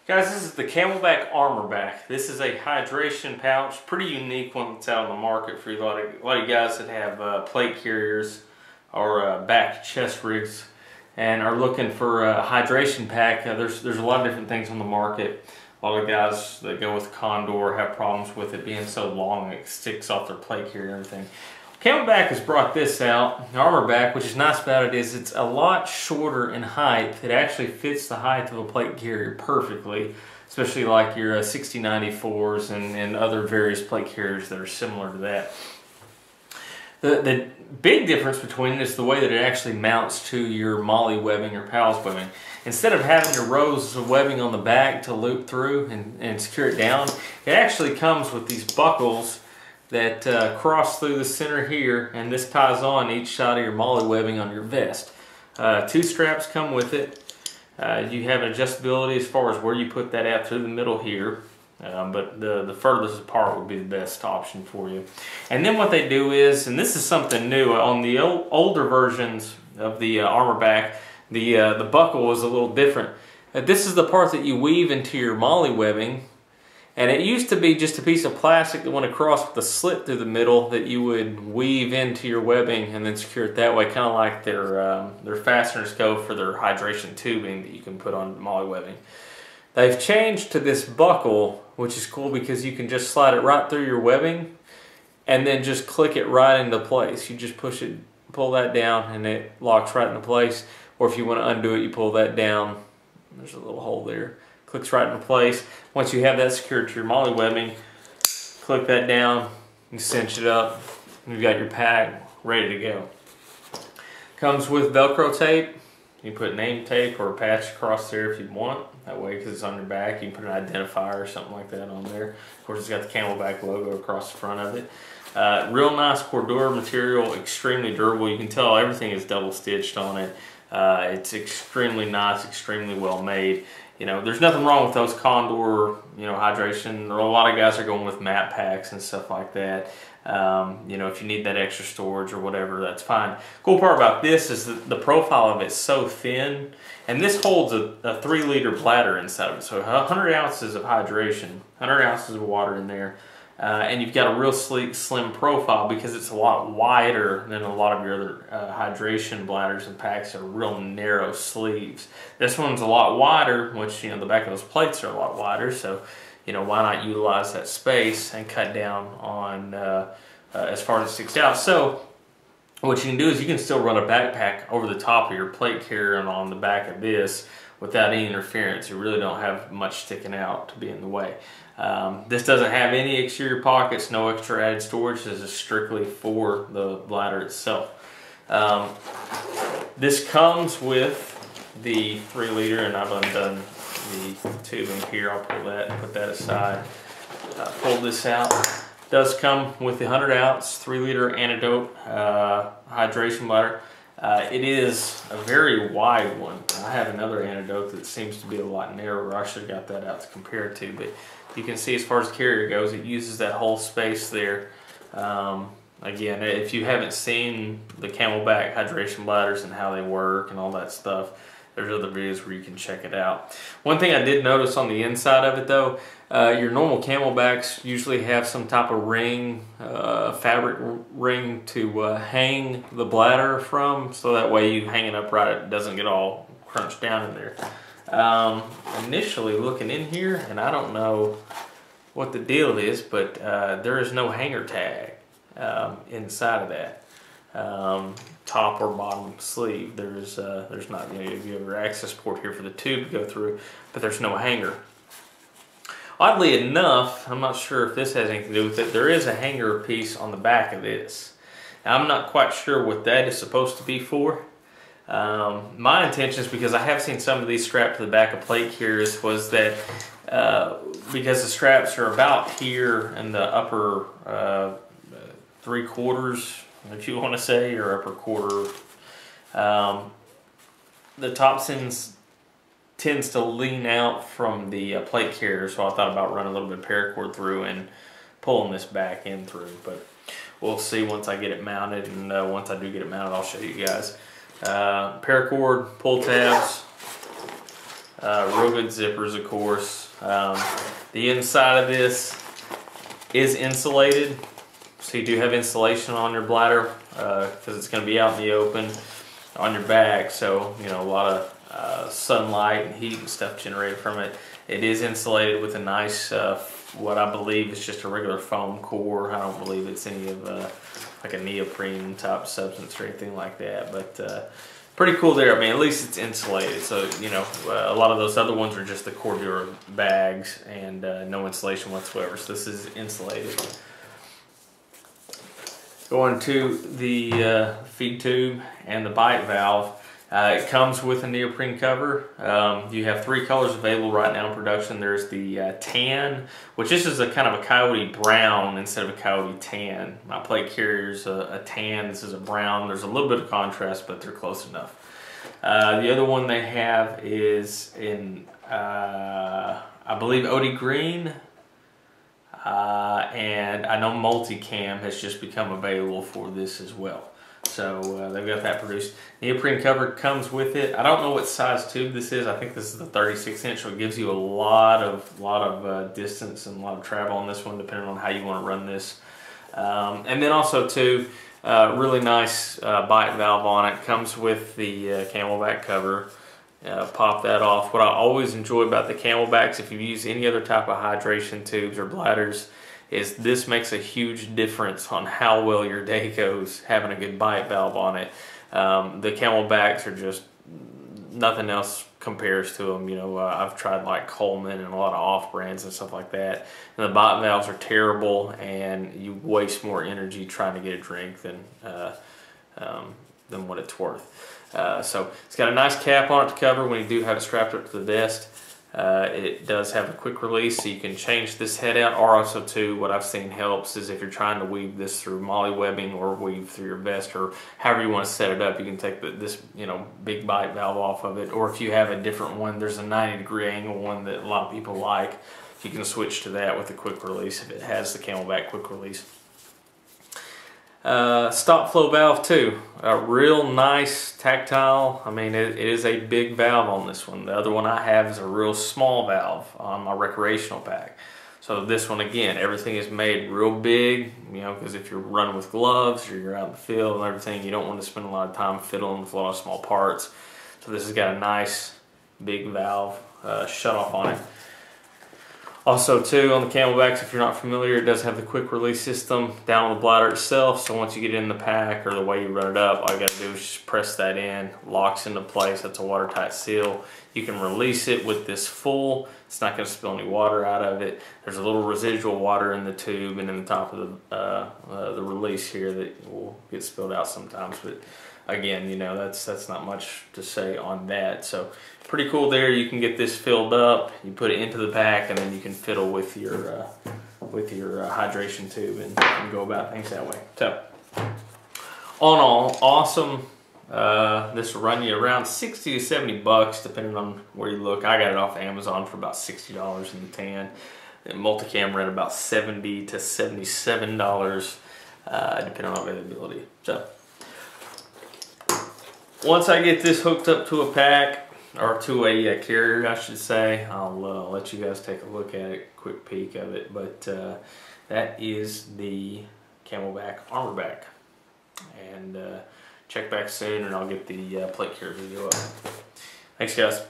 Guys, this is the Camelbak Armorbak. This is a hydration pouch, pretty unique one that's out on the market for a lot of you guys that have plate carriers or back chest rigs and are looking for a hydration pack. There's a lot of different things on the market. A lot of guys that go with Condor have problems with it being so long it sticks off their plate carrier and everything. Camelbak has brought this out, the Armorbak, which is nice about it is it's a lot shorter in height. It actually fits the height of a plate carrier perfectly, especially like your 6094s and other various plate carriers that are similar to that. The big difference between it is the way that it actually mounts to your molly webbing or pals webbing. Instead of having your rows of webbing on the back to loop through and secure it down, it actually comes with these buckles that cross through the center here, and this ties on each side of your molly webbing on your vest. Two straps come with it. You have an adjustability as far as where you put that out through the middle here, but the furthest apart would be the best option for you. And then what they do is, and this is something new, on the older versions of the Armorbak, the buckle was a little different. This is the part that you weave into your molly webbing. And it used to be just a piece of plastic that went across with a slit through the middle that you would weave into your webbing and then secure it that way, kind of like their fasteners go for their hydration tubing that you can put on molly webbing. They've changed to this buckle, which is cool because you can just slide it right through your webbing and then just click it right into place. You just push it, pull that down, and it locks right into place. Or if you want to undo it, you pull that down. There's a little hole there. Clicks right into place. Once you have that secured to your molly webbing, click that down, you cinch it up, and you've got your pack ready to go. Comes with Velcro tape. You can put name tape or a patch across there if you want. That way, because it's on your back, you can put an identifier or something like that on there. Of course, it's got the Camelbak logo across the front of it. Real nice Cordura material, extremely durable. You can tell everything is double stitched on it. It's extremely nice, extremely well made. You know, there's nothing wrong with those Condor, hydration. A lot of guys are going with mat packs and stuff like that. If you need that extra storage or whatever, that's fine. Cool part about this is that the profile of it's so thin, and this holds a 3-liter bladder inside of it. So 100 ounces of hydration, 100 ounces of water in there. And you've got a real sleek, slim profile because it's a lot wider than a lot of your other hydration bladders and packs are real narrow sleeves. This one's a lot wider, which, the back of those plates are a lot wider, so, why not utilize that space and cut down on as far as it sticks out. So, what you can do is you can still run a backpack over the top of your plate carrier and on the back of this without any interference. You really don't have much sticking out to be in the way. This doesn't have any exterior pockets, no extra added storage. This is strictly for the bladder itself. This comes with the 3-liter, and I've undone the tubing here. I'll pull that and put that aside. Pull this out. It does come with the 100 ounce 3-liter antidote hydration bladder. It is a very wide one. I have another antidote that seems to be a lot narrower. I should have got that out to compare it to, but you can see as far as the carrier goes, it uses that whole space there. Again, if you haven't seen the Camelbak hydration bladders and how they work and all that stuff, there's other videos where you can check it out. One thing I did notice on the inside of it though, your normal Camelbaks usually have some type of ring, fabric ring to hang the bladder from, so that way you hang it upright, it doesn't get all crunched down in there. Initially looking in here, and I don't know what the deal is, but there is no hanger tag inside of that. Top or bottom sleeve. There's not, you have your access port here for the tube to go through, but there's no hanger. Oddly enough, I'm not sure if this has anything to do with it, there is a hanger piece on the back of this. Now, I'm not quite sure what that is supposed to be for. My intention is, because I have seen some of these strapped to the back of plate carriers, was that because the straps are about here in the upper 3/4, if you want to say, or upper quarter, the top tends to lean out from the plate carrier, so I thought about running a little bit of paracord through and pulling this back in through, but we'll see once I get it mounted, and once I do get it mounted, I'll show you guys. Paracord, pull tabs, Real good zippers, of course. The inside of this is insulated, so you do have insulation on your bladder because it's going to be out in the open on your back. So you know, a lot of sunlight and heat and stuff generated from it. It is insulated with a nice, what I believe is just a regular foam core. I don't believe it's any of like a neoprene type substance or anything like that, but pretty cool there. I mean, at least it's insulated. So, you know, a lot of those other ones are just the Cordura bags and no insulation whatsoever. So this is insulated. Going to the feed tube and the bite valve. It comes with a neoprene cover. You have 3 colors available right now in production. There's the tan, which this is a kind of a coyote brown instead of a coyote tan. My plate carrier's a tan, this is a brown. There's a little bit of contrast, but they're close enough. The other one they have is in, I believe, OD green. And I know Multicam has just become available for this as well. So they've got that produced. Neoprene cover comes with it. I don't know what size tube this is. I think this is the 36 inch, so it gives you a lot of distance and a lot of travel on this one, depending on how you want to run this. And then also too, really nice bite valve on it. Comes with the Camelbak cover. Pop that off. What I always enjoy about the Camelbaks, if you use any other type of hydration tubes or bladders, is this makes a huge difference on how well your day goes having a good bite valve on it. The Camelbaks are just, nothing else compares to them. You know, I've tried like Coleman and a lot of off brands and stuff like that, and the bite valves are terrible, and you waste more energy trying to get a drink than what it's worth. So it's got a nice cap on it to cover when you do have it strapped up to the vest. It does have a quick release, so you can change this head out, or also too, what I've seen helps is if you're trying to weave this through molly webbing or weave through your vest, or however you want to set it up, you can take this, you know, big bite valve off of it. Or if you have a different one, there's a 90-degree angle one that a lot of people like, you can switch to that with a quick release if it has the Camelbak quick release. Stop flow valve too, real nice tactile. I mean, it is a big valve on this one. The other one I have is a real small valve on my recreational pack. So this one, again, everything is made real big, you know, because if you're running with gloves or you're out in the field and everything, you don't want to spend a lot of time fiddling with a lot of small parts. So this has got a nice big valve shut off on it. Also too, on the Camelbaks, if you're not familiar, it does have the quick release system down on the bladder itself. So once you get it in the pack or the way you run it up, all you got to do is just press that in, locks into place. That's a watertight seal. You can release it with this full. It's not going to spill any water out of it. There's a little residual water in the tube and in the top of the release here that will get spilled out sometimes. But again, you know, that's not much to say on that. So pretty cool there. You can get this filled up, you put it into the pack, and then you can fiddle with your hydration tube and go about things that way. So all in all, awesome. This will run you around 60 to 70 bucks depending on where you look. I got it off Amazon for about $60 in the tan. And Multicam ran about $70 to $77 depending on availability. So once I get this hooked up to a pack, or to a carrier, I should say, I'll let you guys take a look at it, quick peek of it. But that is the Camelbak Armorbak. And check back soon, and I'll get the plate carrier video up. Thanks, guys.